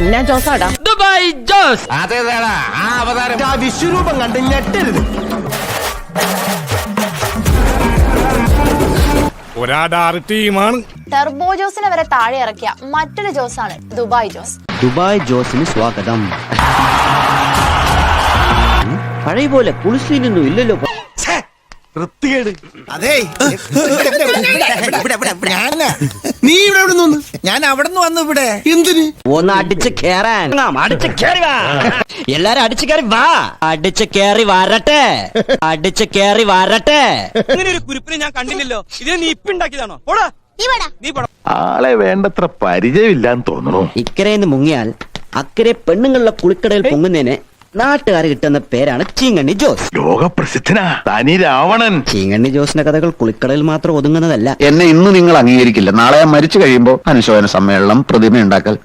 എന്നാ ജോസാടാ? ദുബായ് ജോസ്. അതേതാടാ ആ അവതാരം? ആ വിശ്വരൂപം കണ്ട് ഞെട്ടരുത്. ഒരാടാറ് ടീമാണ്. ടർബോ ജോസിനെ വരെ താഴെ ഇറക്കിയ മറ്റൊരു ജോസാണ് ദുബായ് ജോസ്. ദുബായ് ജോസിന് സ്വാഗതം. പഴയ പോലെ കുളിസിനൊന്നും ഇല്ലല്ലോ. അതെ നീ ഇവിടെ എവിടെ നിന്ന്? ഞാൻ അവിടെ നിന്ന് വന്നു. ഇവിടെ എന്തിന്? ഒന്ന് അടിച്ച് കേറാൻ. അടിച്ച് കേറി വാ. എല്ലാരും അടിച്ച് കേറി വാ. അടിച്ച് കേറി വരട്ടെ. അടിച്ച് കേറി വരട്ടെ. ഇങ്ങനെ ഒരു കുരിപ്പിനെ ഞാൻ കണ്ടില്ലല്ലോ. ഇതിനെ നീ ഇപ്പിണ്ടാക്കിയതാണോ? പോടാ നീ പോടാ. ആളെ വേണ്ടത്ര പരിചയമില്ലാന്ന് തോന്നുന്നു. ഇക്കരയിൽ മുങ്ങിയാൽ അക്കരെ പെണ്ണുങ്ങളുടെ കുളിക്കടയിൽ പൊങ്ങുന്നതിന് നാട്ടുകാർ കിട്ടുന്ന പേരാണ് ചീങ്കണ്ണി ജോസ്. ലോകപ്രസിദ്ധനാ തനി രാവണൻ. ചീങ്കണ്ണി ജോസിന്റെ കഥകൾ കുളിക്കടയിൽ മാത്രം ഒതുങ്ങുന്നതല്ല. എന്നെ ഇന്ന് നിങ്ങൾ അംഗീകരിക്കില്ല, നാളെ മരിച്ചു കഴിയുമ്പോ അനുശോചന സമ്മേളനം, പ്രതിമ ഉണ്ടാക്കൽ.